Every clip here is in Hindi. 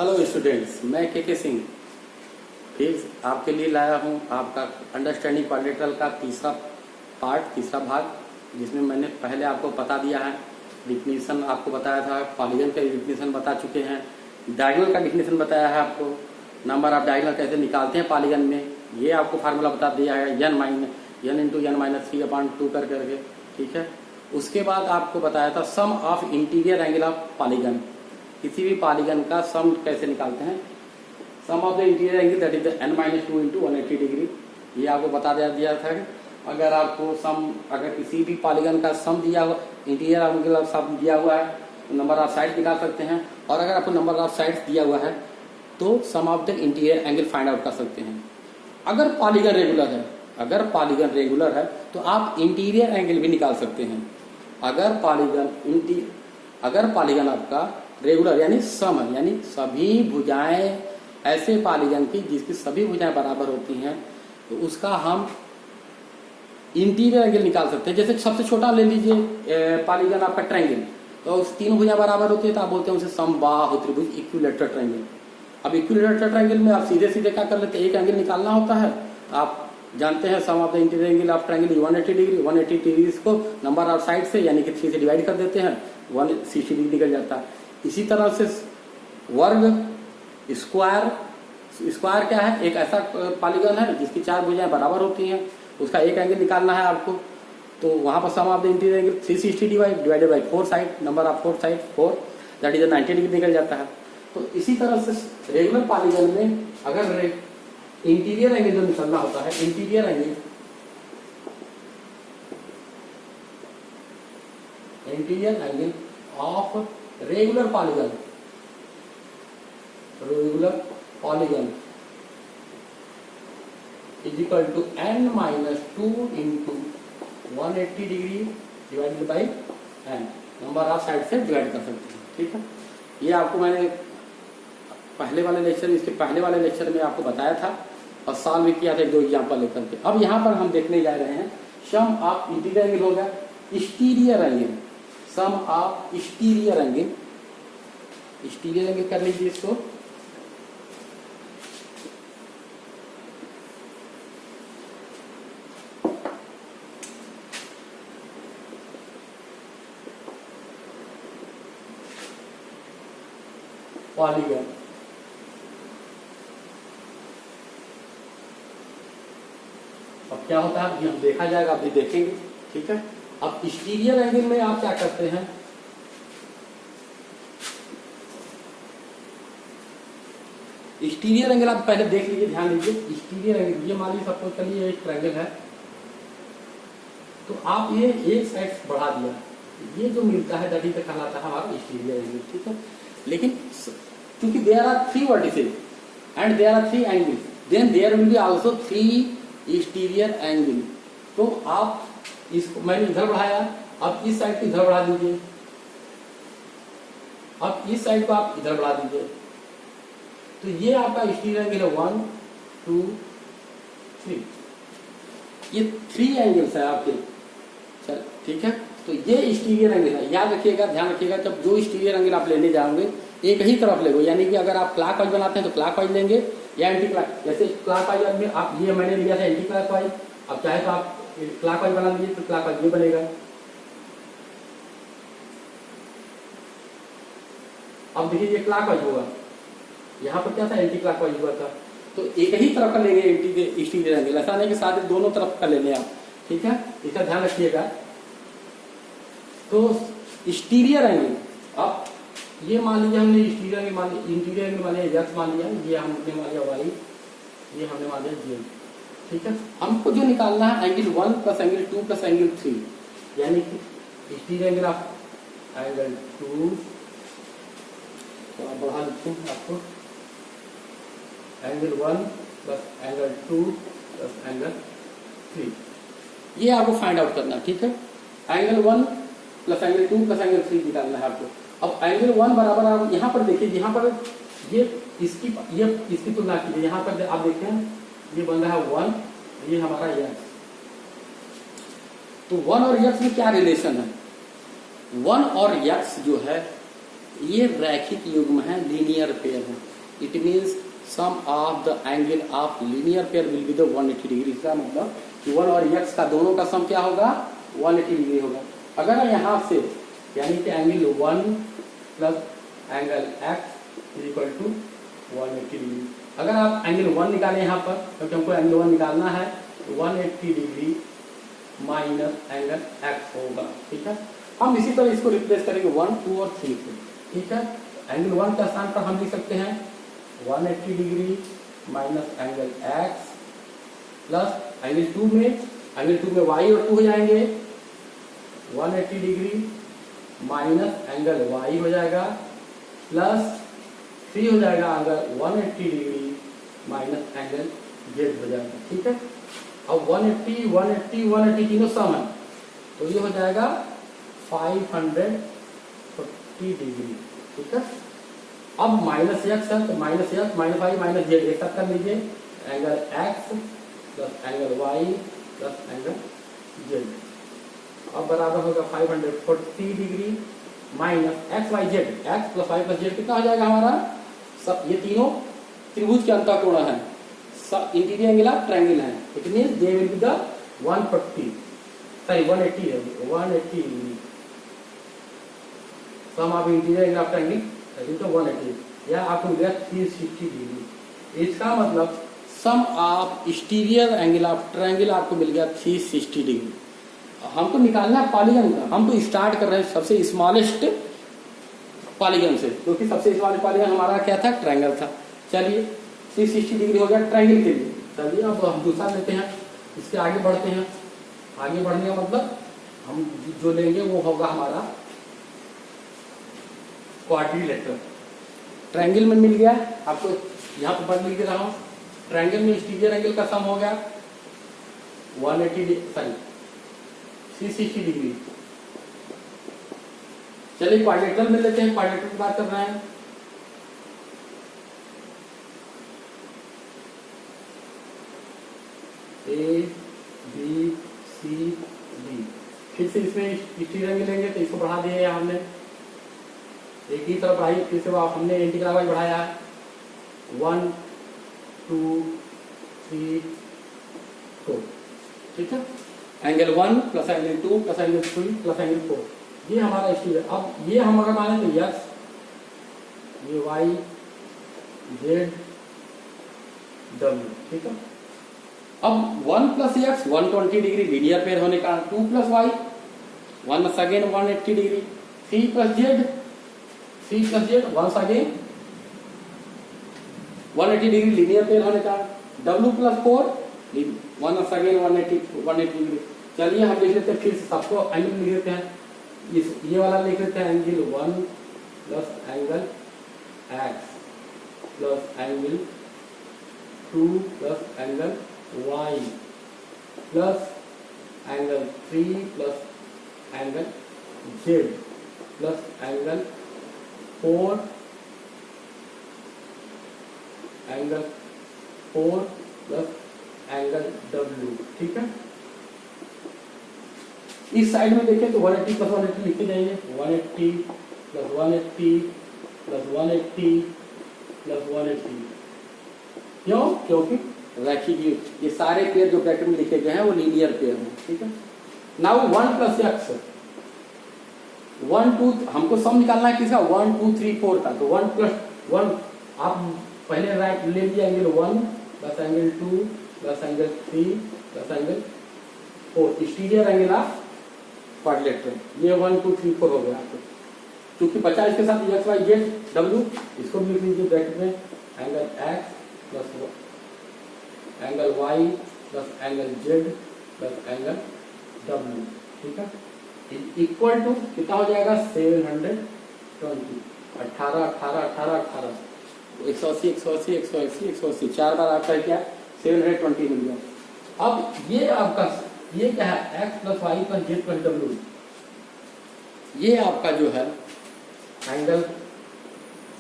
हेलो स्टूडेंट्स, मैं के सिंह फिर आपके लिए लाया हूँ आपका अंडरस्टैंडिंग क्वाड्रिलेटरल का तीसरा भाग, जिसमें मैंने पहले आपको बता दिया है। डिफिनीशन आपको बताया था, पॉलीगन का डिफिनीशन बता चुके हैं, डायगोनल का डिफिनीशन बताया है आपको, नंबर ऑफ डायगोनल कैसे निकालते हैं पॉलीगन में, ये आपको फार्मूला बता दिया है n इंटू n माइनस 3/2 करके। ठीक है, उसके बाद आपको बताया था sum of interior angle of polygon. किसी भी पॉलीगन का सम कैसे निकालते हैं, sum of the interior angle that is n-2 into 180 degree. ये आपको बता दिया था कि अगर आपको अगर किसी भी पॉलीगन का सम दिया हुआ, इंटीरियर एंगल ऑफ सम दिया हुआ है तो नंबर ऑफ साइड निकाल सकते हैं, और अगर आपको नंबर ऑफ साइड्स दिया हुआ है तो sum of the interior angle find out कर सकते हैं। अगर पॉलीगन रेगुलर है तो आप इंटीरियर एंगल भी निकाल सकते हैं। अगर पॉलीगन आपका रेगुलर यानी सम है, यानी सभी भुजाएं ऐसे पॉलीगन की जिसकी सभी भुजाएं बराबर होती हैं, तो उसका हम इंटीरियर एंगल निकाल सकते हैं। जैसे सबसे छोटा ले लीजिए पॉलीगन आपका ट्रायंगल, तो उस तीनों भुजाएं बराबर होती है तो आप बोलते हैं उसे समबाहु त्रिभुज, इक्विलैटरल ट्रायंगल। अब इक्विलैटरल ट्रायंगल में आप सीधे सीधे क्या कर लेते हैं, एक एंगल निकालना होता है। आप जानते हैं sum of the interior angle of triangle 180 degree. 180 degree को नंबर ऑफ साइड से यानी कि 3 से डिवाइड कर देते हैं, 160 डिग्री निकल जाता है। इसी तरह से वर्ग स्क्वायर क्या है, एक ऐसा पॉलीगन है जिसकी 4 भुजाएं बराबर होती हैं, उसका एक एंगल निकालना है आपको, तो वहां पर sum of the interior angle 360 divided by 4 side, number of 4 side 4, that is 90 degree निकल जाता है। तो इसी तरह से रेगुलर पॉलीगन में अगर इंटीरियर एंगल जो निकलना होता है, interior angle of regular polygon is equal to n-2 into 180 degree divided by n, number of side से डिवाइड कर सकते हैं। ठीक है, ये आपको मैंने इसके पहले वाले लेक्चर में आपको बताया था और सॉल्व भी किया था 2 एग्जाम्पल लेकर के। अब यहाँ पर हम देखने जा रहे हैं सम ऑफ इंटीरियर एंगल होगा exterior angle, sum of exterior angle कर लीजिए इसको। पॉलीगन अब क्या होता है ये हम देखा जाएगा, अभी देखेंगे। ठीक है, अब एक्सटीरियर एंगल में आप क्या करते हैं, एक्सटीरियर एंगल आप पहले देख लीजिए, ध्यान दीजिए। एक्सटीरियर एंगल ये मान लीजिए सपोज करिए एक ट्रायंगल है, तो आप ये एक साइड बढ़ा दिया, ये जो मिलता है दैट इज कहलाता है हमारा एक्सटीरियर एंगल। ठीक है, लेकिन क्योंकि there are 3 vertices and there are 3 angles, then there will be also 3 exterior angle. तो आप इसको मैंने इधर बढ़ाया, अब इस साइड को इधर बढ़ा दीजिए, अब इस साइड को आप इधर बढ़ा दीजिए, तो ये आपका एक्सटीरियर एंगल है 1 2 3, ये 3 एंगल्स है आपके। चल ठीक है, तो ये एक्सटीरियर एंगल है। याद रखिएगा, ध्यान रखिएगा, जब जो एक्सटीरियर एंगल आप लेने जाओगे एक ही तरफ लेंगे, यानी कि अगर आप क्लॉकवाइज बनाते हैं तो क्लॉकवाइज लेंगे या एंटी क्लॉक। जैसे क्लॉकवाइज में आप ये मैंने लिया था एंटी क्लॉकवाइज, अब चाहे तो आप क्लॉकवाइज बना दीजिए तो क्लॉकवाइज ये बनेगा। अब देखिए ये क्लॉकवाइज होगा, यहाँ पर क्या था एंटी क्लॉकवाइज हुआ था, तो एक ही तरफ का लेंगे एक्सटीरियर एंगल, ऐसा नहीं कि साथ दोनों तरफ का ले लें आप। ठीक है, इसका ध्यान रखिएगा। तो एक्सटीरियर एंगल, अब ये मान लीजिए हमने इंटीरियर एंगल मान लिया x मान लिया, ये हमने मान लिया y, ये हमने मान लिया z। ठीक है, हमको जो निकालना है angle 1 plus angle 2 plus angle 3, यानी कि एक्सटीरियर एंगल ऑफ एंगल 2, तो आप बढ़ा देते हैं आपको angle 1 plus angle 2 plus angle 3, ये आपको फाइंड आउट करना है। ठीक है, angle 1 plus angle 2 plus angle 3 निकालना है आपको। अब एंगल 1 बराबर आप यहाँ पर देखिए, यहाँ पर ये इसकी तुलना कीजिए, यहाँ पर आप देखते हैं ये बन रहा है 1, ये हमारा x। तो 1 और x में क्या रिलेशन है, 1 और x जो है ये रैखिक युग्म है, लीनियर पेयर है। It means sum of the angle of linear pair will be the 180 degree. इसका मतलब कि 1 और x का दोनों का सम क्या होगा, 180 डिग्री होगा। अगर यहाँ से यानी कि angle 1 plus angle x is equal to 180 degree. अगर आप एंगल 1 निकालें यहाँ पर, क्योंकि हमको एंगल 1 निकालना है, तो 180 डिग्री माइनस एंगल x होगा। ठीक है, हम इसी तरह इसको रिप्लेस करेंगे 1, 2 और 3 से। ठीक है, एंगल 1 के स्थान पर हम लिख सकते हैं 180 degree minus angle x plus angle 2 में y और 2 हो जाएंगे, 180 डिग्री माइनस एंगल y हो जाएगा प्लस 3 हो जाएगा angle 180 degree minus angle z हो जाएगा। ठीक है, अब 180 180 180 तीनों सम है, तो ये हो जाएगा 540 डिग्री। ठीक है, अब माइनस x है तो minus x minus y minus z एक साथ कर लीजिए, angle x plus angle y plus angle z, अब बराबर होगा 540 degree minus x y z, x plus y plus z कितना हो जाएगा हमारा, सब ये तीनों त्रिभुज के अंतःकोण है, सब इंटीरियर एंगल ऑफ ट्रायंगल है। It means they will be the 140 sorry 180 है 180 degree sum of interior angle of triangle तो 180 या आपको मिलेगा 360 डिग्री। इसका मतलब sum of exterior angle of triangle आपको मिल गया 360 डिग्री। हमको निकालना है पॉलीगन का, हम तो स्टार्ट कर रहे हैं सबसे स्मॉलेस्ट पॉलीगन से, क्योंकि सबसे स्मॉलेस्ट पॉलीगन हमारा क्या था, ट्रायंगल था। चलिए 360 डिग्री हो गया ट्रायंगल के लिए। चलिए अब हम दूसरा लेते हैं, इसके आगे बढ़ते हैं। आगे बढ़ने का मतलब हम जो लेंगे वो होगा हमारा क्वाड्रिलेटरल। ट्रायंगल में मिल गया आपको, यहाँ पर पढ़ लिख दे रहा हूँ, ट्रायंगल में एक्सटीरियर एंगल का सम हो गया 360 डिग्री। चलिए क्वाड्रिलेटरल में लेते हैं, क्वाड्रिलेटरल की बात कर रहे हैं। ए बी सी डी, फिर से इसमें एक्सटीरियर एंगल लेंगे तो इसको बढ़ा दिए हमने, एक ही तरफ बढ़ाई, फिर से हमने इंटीग्रल वाइज बढ़ाया 1 2 3 4। ठीक है, angle 1 plus angle 2 plus angle 3 plus angle 4, ये हमारा एक्सटीरियर। अब ये हम अगर माने तो यस, ये वाई जेड डब्ल्यू। ठीक है, अब 1 plus x 120 degree linear pair होने का, 2 plus y 1 again 180 degree, 3 plus z once again 180 degree linear pair होने का, w प्लस 4 1 अगेन 180 डिग्री। चलिए हम लिख लेते हैं, फिर सबको एंगल लिख लेते हैं, ये वाला लिख लेते हैं angle 1 plus angle x plus angle 2 plus angle y plus angle 3 plus angle z plus angle 4 angle 4 plus angle w। ठीक है, इस साइड में देखें तो 180 प्लस 180 लिखते जाइए, 180 प्लस 180 प्लस 180 प्लस 180। क्यों? क्योंकि रैखिक ये सारे पेयर जो ब्रैकेट में लिखे गए हैं वो लीनियर पेयर हैं। ठीक है, नाउ 1 प्लस एक्स 1 2 हमको सम निकालना है किसका, 1 2 3 4 का, तो 1 प्लस 1 आप पहले राइट ले लिया angle 1 plus angle 2 plus angle 3 plus angle 4, exterior angle of quadrilateral, ये 1 2 3 4 हो गया आपको। क्योंकि बचा इसके साथ एक्स वाई जेड डब्ल्यू, इसको भी लिख लीजिए ब्रैकेट में, angle x plus angle y plus angle z plus angle डब्ल्यू। ठीक है, इक्वल टू कितना हो जाएगा 720, 18 18 18 18 180 180 180 180, 4 बार आपका क्या 720 मिल गया। अब ये आपका ये क्या है, x plus y plus z plus डब्ल्यू, ये आपका जो है angle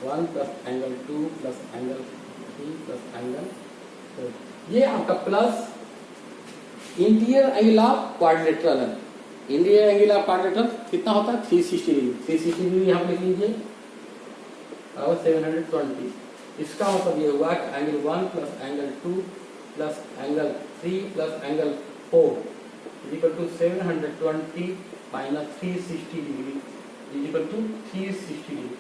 1 plus angle 2 plus angle 3 plus angle 4, ये आपका plus interior angle of quadrilateral है। इंटीरियर एंगल ऑफ क्वाड्रिलेटरल कितना होता है 360 डिग्री, 360 डिग्री यहाँ लिख लीजिए और 720। इसका मतलब ये हुआ कि angle 1 plus angle 2 plus angle 3 plus angle 4 is equal to 720 minus 360 degree is equal to 360 degree.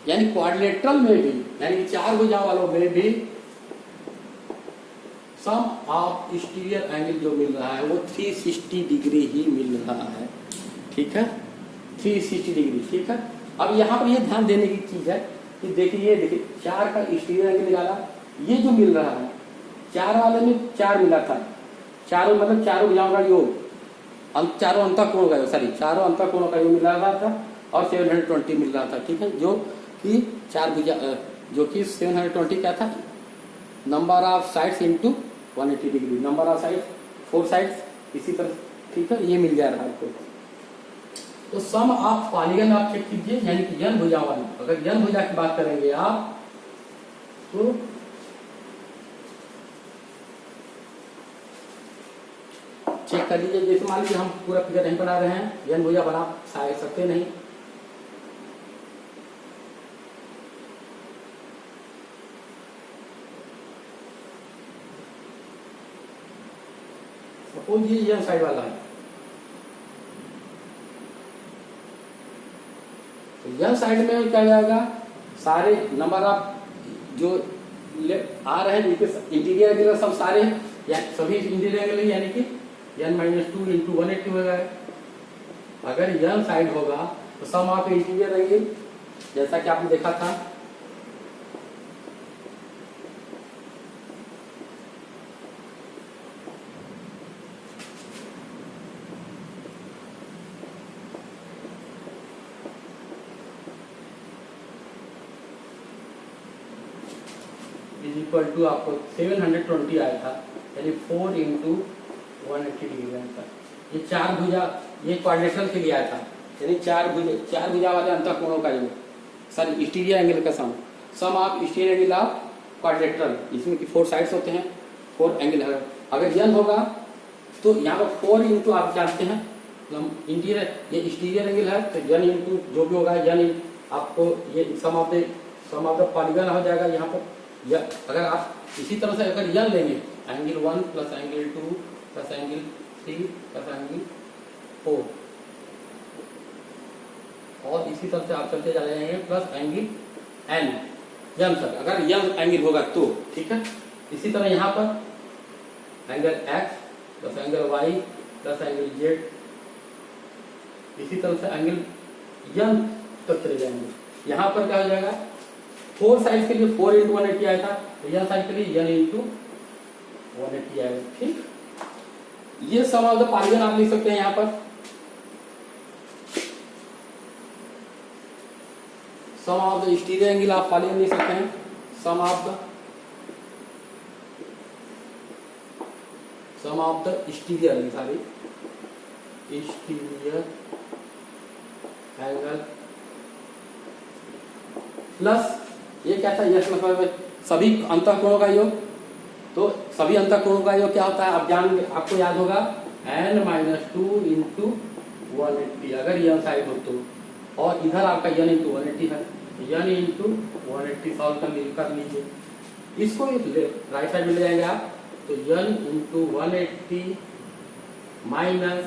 यानी क्वाड्रिलेटरल में भी, यानी चार भुजा वालों में भी सम ऑफ एक्सटीरियर एंगल जो मिल रहा है वो 360 डिग्री ही मिल रहा है। ठीक है, 360 डिग्री। ठीक है, अब यहाँ पर ये ध्यान देने की चीज है कि देखिए चार का एक्सटीरियर एंगल निकाला, ये जो मिल रहा है चार वाले में चार मिला था, चारों मतलब चारों भुजाओं का योग, चारों अंतःकोण का योग, सॉरी चारों अंतःकोणों का योग मिल रहा था और 720 मिल रहा था। ठीक है, जो कि चार भुजा जो कि 720 क्या था, number of sides into 180 degree, number of sides 4 sides, इसी तरह। ठीक है, ये मिल जा रहा है आपको। तो सम ऑफ पॉलीगन आप चेक कीजिए, यानी कि n भुजा वाली, अगर n भुजा की बात करेंगे आप तो चेक कर लीजिए। जैसे मान लीजिए हम पूरा फिगर नहीं बना रहे हैं, n भुजा बना सकते नहीं, सपोज ये n साइड वाला है, तो n साइड में क्या जाएगा, सारे नंबर ऑफ जो आ रहे हैं इंटीरियर एंगल सब सारे या सभी इंटीरियर एंगल यानी कि n माइनस 2 इंटू 180 हो जाएगा। अगर n साइड होगा तो सम ऑफ इंटीरियर एंगल जैसा कि आपने देखा था इज इक्वल टू आपको 720 आया था, यानी 4 इंटू 180 डिग्री आंसर। ये चार भुजा, ये क्वाड्रिलेटरल के लिए आया था, यानी चार भुजा वाले अंतःकोणों का योग, सॉरी एक्सटीरियर एंगल का sum of exterior angle of quadrilateral, इसमें कि 4 साइड्स होते हैं, 4 एंगल है। अगर n होगा तो यहाँ पर 4 इंटू आप जानते हैं इंटीरियर, ये एक्सटीरियर एंगल है तो n इंटू जो भी होगा n आपको ये सम ऑफ द पॉलीगन हो जाएगा। यहाँ पर अगर आप इसी तरह से अगर n लेंगे, angle 1 plus angle 2 plus angle 3 plus angle 4 और इसी तरह से आप चलते जा जाएंगे प्लस एंगल n तक, अगर n एंगल होगा तो। ठीक है, इसी तरह यहाँ पर angle x plus angle y plus angle z, इसी तरह से एंगल n तक चले जाएंगे। यहाँ पर क्या हो जाएगा, 4 साइड के लिए 4 इंटू 180 आया था, तो n साइड के लिए n इंटू 180 आएगा। ठीक, ये सम ऑफ द पॉलीगन आप लिख सकते हैं यहाँ पर। Sum of the exterior angle आप पॉलीगन लिख सकते हैं, sum of the exterior angle plus ये क्या था, यस मतलब सभी अंतःकोणों का योग। तो सभी अंतःकोणों का योग क्या होता है, आपको याद होगा n माइनस 2 इंटू 180, अगर n साइड हो तो, और इधर आपका n इंटू 180 है, n इंटू 180 सॉल्व कर लीजिए। इसको राइट साइड में ले जाएंगे आप, तो n into 180 minus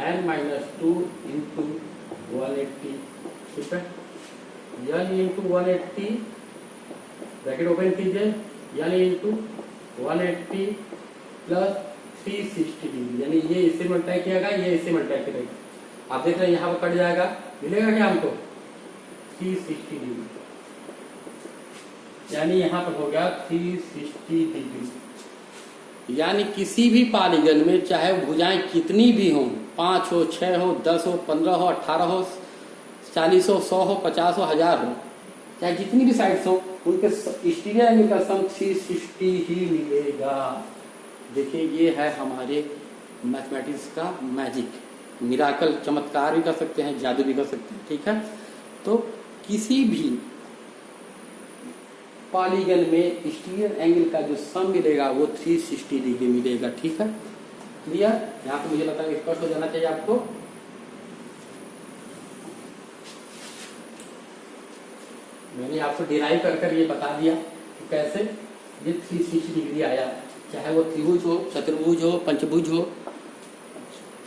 n minus 2 into 180। ठीक है, n इंटू 180 ब्रैकेट ओपन कीजिए, n इंटू 180 प्लस 360 डिग्री, यानी ये इससे मल्टीप्लाई किया गया, ये इससे मल्टीप्लाई करेगा। आप देख रहे हैं यहाँ पर कट जाएगा, मिलेगा क्या हमको 360 डिग्री, यानी यहाँ पर हो गया 360 डिग्री। यानी किसी भी पॉलीगन में चाहे भुजाएं कितनी भी हों, 5 हो, 6 हो, 10 हो, 15 हो, 18 हो, 40 हो, 100 हो, 50 हो, 1000 हो, चाहे जितनी भी साइड्स हो, उनके एक्सटीरियर एंगल का सम 360 ही मिलेगा। देखिए ये है हमारे मैथमेटिक्स का मैजिक, मिराकल, चमत्कार भी कर सकते हैं, जादू भी कर सकते हैं। ठीक है, तो किसी भी पॉलीगन में एक्सटीरियर एंगल का जो सम मिलेगा वो 360 डिग्री मिलेगा। ठीक है, क्लियर? यहाँ पे मुझे लगता है स्पष्ट हो जाना चाहिए आपको। मैंने आपको डिराइव कर ये बता दिया कि कैसे ये 360 डिग्री आया, चाहे वो त्रिभुज हो, चतुर्भुज हो, पंचभुज हो,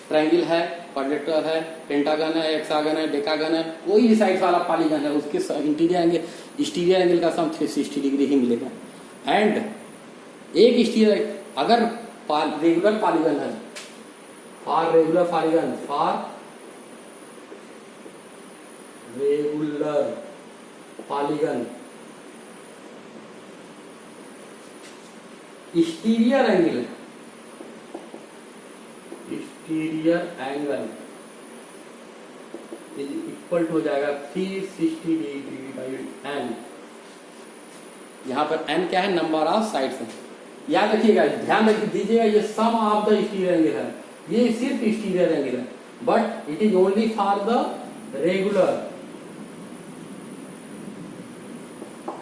ट्रायंगल है, क्वाड्रेटर है, पेंटागन है, हेक्सागन है, डेकागन है, कोई भी साइड वाला पॉलीगन है उसके इंटीरियर एंगल एक्सटीरियर एंगल का सम 360 डिग्री ही मिलेगा। एंड एक एक्सटीरियर अगर रेगुलर पॉलीगन है, for regular polygon, for regular polygon exterior angle is equal to हो जाएगा 360 डिग्री बाई एन। यहाँ पर एन क्या है? नंबर ऑफ साइड्स है। याद रखिएगा, ध्यान रख दीजिएगा, ये सम ऑफ द एक्सटीरियर एंगल है, ये सिर्फ एक्सटीरियर एंगल है, but it is only for the regular.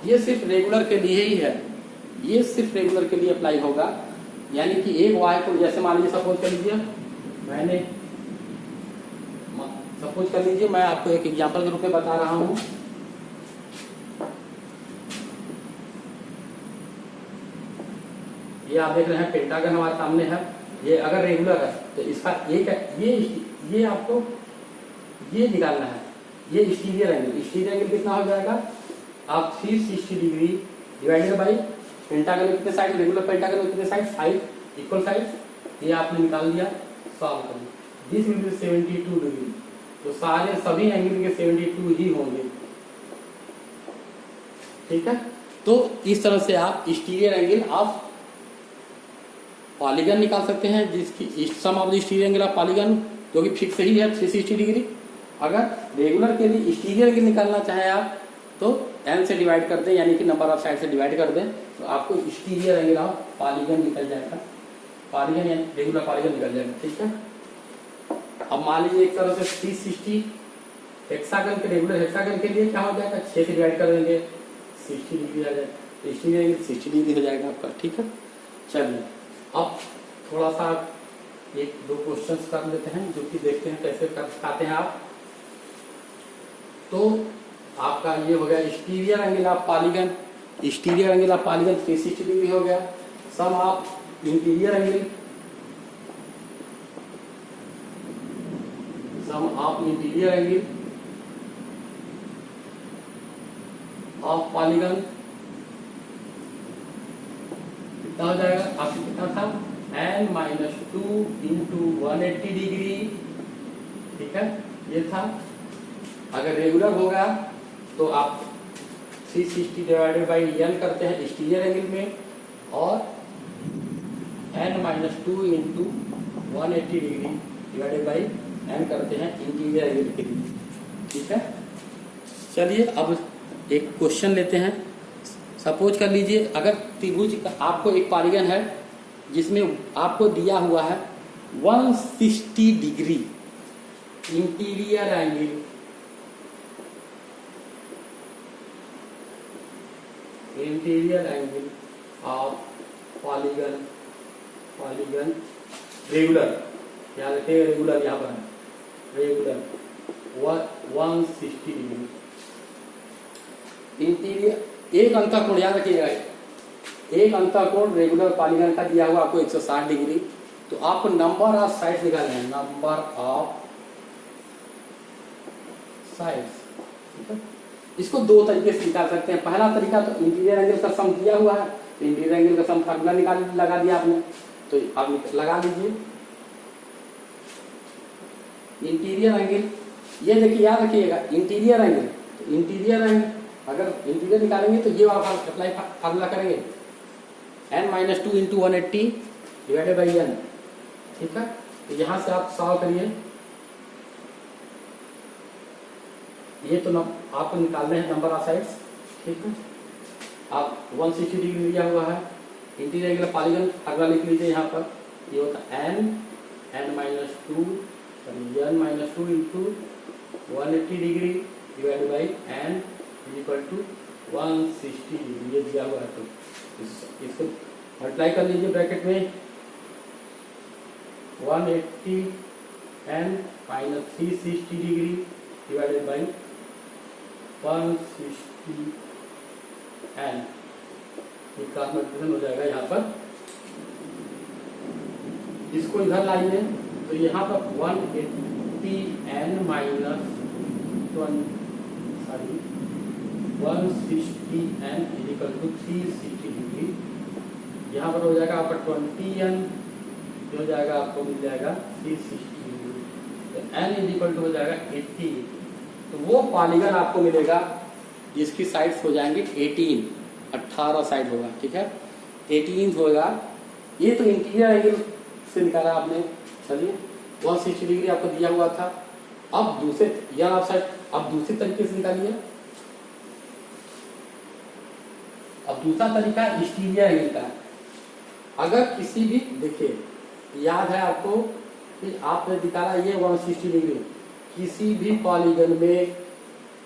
ये सिर्फ रेगुलर के लिए ही है, ये सिर्फ रेगुलर के लिए अप्लाई होगा। यानी कि एक वाई को, जैसे मान लीजिए सपोज कर लीजिए मैं आपको एक एग्जांपल के रूप में बता रहा हूं। ये आप देख रहे हैं पेंटागन हमारे सामने है, ये अगर रेगुलर है तो इसका एक ये आपको ये निकालना है, ये एक्सटीरियर एंगल। एक्सटीरियर एंगल कितना हो जाएगा? आप 360 डिग्री डिवाइडेड बाई पेंटागन में कितने साइड, रेगुलर पेंटागन में कितने साइड? 5 equal side. ये आपने निकाल दिया, सॉल्व कर दिया। This will be 72 degree. तो सारे सभी एंगल के 72 ही होंगे, ठीक है। तो इस तरह से आप एक्सटीरियर एंगल ऑफ पॉलीगन निकाल सकते हैं, जिसकी sum of the exterior angle of polygon जो कि फिक्स ही है 360 डिग्री। अगर रेगुलर के लिए एक्सटीरियर एंगल निकालना चाहे आप तो n से डिवाइड कर दें, यानी कि नंबर ऑफ साइड से डिवाइड कर दें, तो आपको एक्सटीरियर एंगल ऑफ पॉलीगन निकल जाएगा, पॉलीगन या रेगुलर पॉलीगन निकल जाएगा, ठीक है। अब मान लीजिए एक तरह से 360 हेक्सागन के, रेगुलर हेक्सागन के लिए क्या हो जाएगा? 6 से डिवाइड कर देंगे, 60 डिग्री आ जाएगा, एक्सटीरियर एंगल 60 डिग्री हो जाएगा आपका, ठीक है। चलिए अब थोड़ा सा एक दो क्वेश्चंस कर लेते हैं, जो कि देखते हैं कैसे कर पाते हैं आप। तो आपका ये हो गया exterior angle of polygon, exterior angle of polygon 360 degree हो गया। Sum of interior angle, sum of interior angle of polygon कितना हो जाएगा? आपको कितना था? n-2 इंटू 180 डिग्री, ठीक है, ये था। अगर रेगुलर होगा तो आप 360 डिवाइडेड बाई n करते हैं एक्सटीरियर एंगल में, और n-2 into 180 degree divided by n करते हैं इंटीरियर एंगल के लिए, ठीक है। चलिए अब एक क्वेश्चन लेते हैं। सपोज कर लीजिए अगर त्रिभुज का आपको एक पॉलीगन है जिसमें आपको दिया हुआ है 160 degree interior angle, interior angle of polygon, polygon regular, याद रखिए रेगुलर यहाँ पर है, रेगुलर 160 डिग्री इंटीरियर। एक अंतःकोण याद रखिएगा, एक अंतःकोण रेगुलर पॉलीगन का दिया हुआ आपको 160 डिग्री। तो आपको नंबर ऑफ साइड्स निकालना है, नंबर ऑफ साइड्स, ठीक है। इसको दो तरीके से निकाल सकते हैं। पहला तरीका तो इंटीरियर एंगल का सम दिया हुआ है, तो इंटीरियर एंगल का सम फार्मूला लगा दिया आपने, तो आप लगा लीजिए इंटीरियर एंगल। ये देखिए याद रखिएगा इंटीरियर एंगल, तो इंटीरियर एंगल अगर इंटीरियर निकालेंगे तो ये वाला अप्लाई फार्मूला करेंगे, n-2 into 180 divided by n, ठीक है। तो यहाँ से आप सॉल्व करिए, ये तो आपको निकालने हैं नंबर ऑफ साइड्स, ठीक है। आप 160 डिग्री दिया हुआ है, इंटीरियर एंगल पॉलीगन फार्मूला लिख लीजिए यहाँ पर, ये होता है n-2 into 180 degree divided by n equal to 160 degree, ये दिया हुआ है। तो इसको मल्टीप्लाई कर लीजिए ब्रैकेट में, 180 n minus 360 degree divided by 160 n, ये क्रॉस मल्टीप्लिकेशन हो जाएगा यहाँ पर। इसको इधर लाइए तो यहाँ पर 180 n minus 160 n equal to 360 degree. यहाँ पर हो जाएगा आपका 20 n, हो जाएगा आपको मिल जाएगा 360 डिग्री। तो n इक्वल टू हो जाएगा 80। तो वो पॉलीगन आपको मिलेगा जिसकी साइड्स हो जाएंगे 18 साइड होगा, ठीक है, 18 होगा। ये तो इंटीरियर एंगल से निकाला आपने, चलिए 160 डिग्री आपको दिया हुआ था। अब दूसरे या आप साइड अब दूसरे तरीके से निकालिए। अब दूसरा तरीका एक्सटीरियर एंगल का। अगर किसी भी, देखिए याद है आपको कि आपने निकाला ये 160 डिग्री, किसी भी पॉलीगन में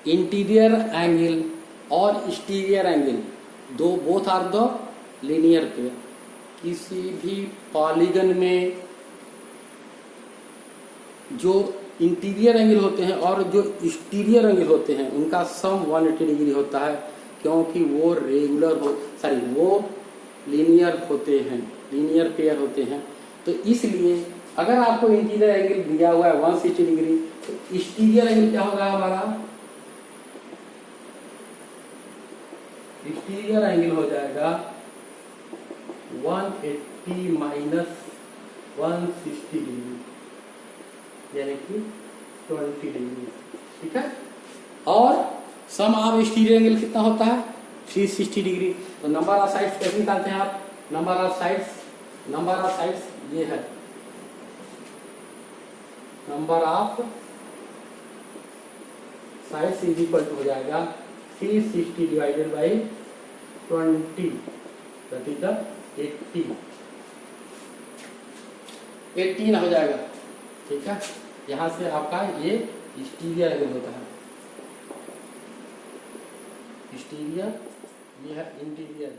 इंटीरियर एंगल और एक्सटीरियर एंगल दो both are the linear pair. किसी भी पॉलीगन में जो इंटीरियर एंगल होते हैं और जो एक्सटीरियर एंगल होते हैं उनका सम 180 डिग्री होता है, क्योंकि वो वो लीनियर होते हैं, लीनियर पेयर होते हैं। तो इसलिए अगर आपको इंटीरियर एंगल दिया हुआ है 160 डिग्री, तो एक्सटीरियर एंगल क्या होगा हमारा? एक्सटीरियर एंगल हो जाएगा 180 माइनस 160 डिग्री, यानी कि 20 डिग्री, ठीक है। और सम ऑफ एक्सटीरियर एंगल कितना होता है? 360 डिग्री। तो नंबर ऑफ साइड्स कैसे निकालते हैं आप? नंबर ऑफ साइड्स ये है, number of sides is equal to हो जाएगा 360 divided by 20, that is the 18 हो जाएगा, ठीक है। यहां से आपका ये एक्सटीरियर एंगल होता है, एक्सटीरियर, ये है इंटीरियर।